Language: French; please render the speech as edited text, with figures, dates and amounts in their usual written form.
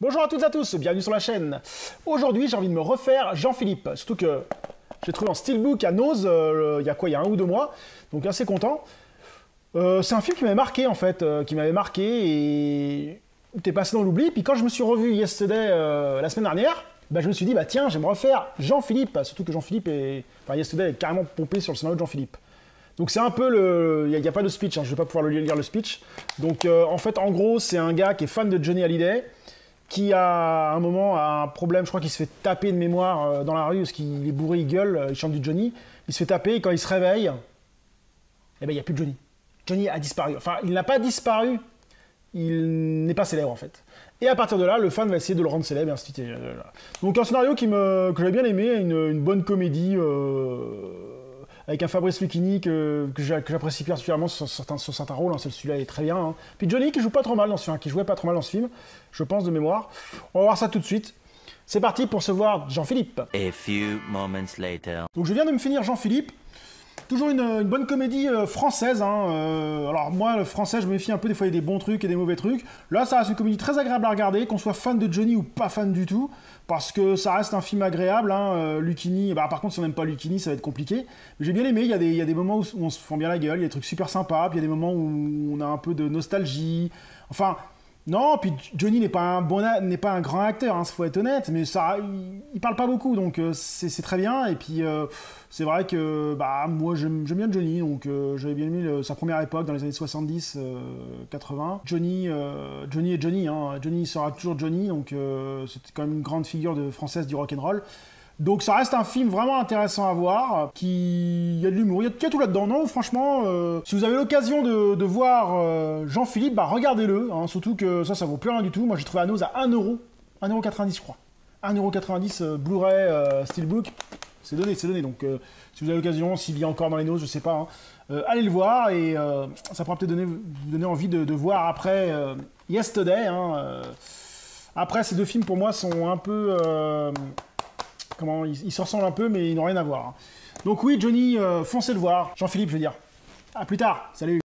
Bonjour à toutes et à tous, bienvenue sur la chaîne. Aujourd'hui, j'ai envie de me refaire Jean-Philippe, surtout que j'ai trouvé en steelbook à Nose il y a quoi, il y a 1 ou 2 mois, donc assez content. C'est un film qui m'avait marqué en fait, et t'es passé dans l'oubli. Puis quand je me suis revu Yesterday la semaine dernière, bah, je me suis dit bah tiens, j'aimerais refaire Jean-Philippe, surtout que Jean-Philippe Yesterday est carrément pompé sur le scénario de Jean-Philippe. Donc c'est un peu le... Il n'y a pas de speech, hein, je ne vais pas pouvoir lire le speech. Donc en fait, en gros, c'est un gars qui est fan de Johnny Hallyday, qui a à un moment a un problème, je crois qu'il se fait taper de mémoire dans la rue, parce qu'il est bourré, il gueule, il chante du Johnny, il se fait taper, et quand il se réveille, eh ben il n'y a plus de Johnny. Johnny a disparu. Enfin, il n'a pas disparu, il n'est pas célèbre en fait. Et à partir de là, le fan va essayer de le rendre célèbre, et ainsi de suite. Donc un scénario que j'ai bien aimé, une bonne comédie, avec un Fabrice Lucchini que j'apprécie particulièrement sur certains rôles, hein, celui-là est très bien. Hein. Puis Johnny qui joue pas trop mal dans ce film, qui jouait pas trop mal dans ce film, je pense de mémoire. On va voir ça tout de suite. C'est parti pour se voir Jean-Philippe. A few moments later. Donc je viens de me finir Jean-Philippe. Toujours une bonne comédie française. Hein. Alors moi, le français, je me méfie un peu, des fois il y a des bons trucs et des mauvais trucs. Là, ça reste une comédie très agréable à regarder, qu'on soit fan de Johnny ou pas fan du tout, parce que ça reste un film agréable. Hein. Lucchini, bah, par contre, si on n'aime pas Lucchini, ça va être compliqué. Mais j'ai bien aimé, il y a des moments où on se fend bien la gueule, il y a des trucs super sympas, puis il y a des moments où on a un peu de nostalgie. Enfin... Non, puis Johnny n'est pas un grand acteur, hein, faut être honnête, mais ça, il parle pas beaucoup, donc c'est très bien. Et puis c'est vrai que bah moi j'aime bien Johnny, donc j'avais bien aimé sa première époque dans les années 70, 80. Johnny est Johnny, hein. Johnny sera toujours Johnny, donc c'était quand même une grande figure française du rock'n'roll. Donc ça reste un film vraiment intéressant à voir, il y a de l'humour, il y a tout là-dedans. Non, franchement, si vous avez l'occasion de voir Jean-Philippe, bah regardez-le, hein, surtout que ça vaut plus rien du tout. Moi j'ai trouvé à Nose à 1€, 1,90€ je crois. 1,90€ Blu-ray, Steelbook, c'est donné. Donc si vous avez l'occasion, s'il y a encore dans les Noses, je sais pas, hein, allez le voir et ça pourra peut-être vous donner envie de voir après Yesterday. Hein, après ces deux films pour moi sont un peu... ils se ressemblent un peu, mais ils n'ont rien à voir. Donc oui, Johnny, foncez le voir. Jean-Philippe, je veux dire. À plus tard, salut.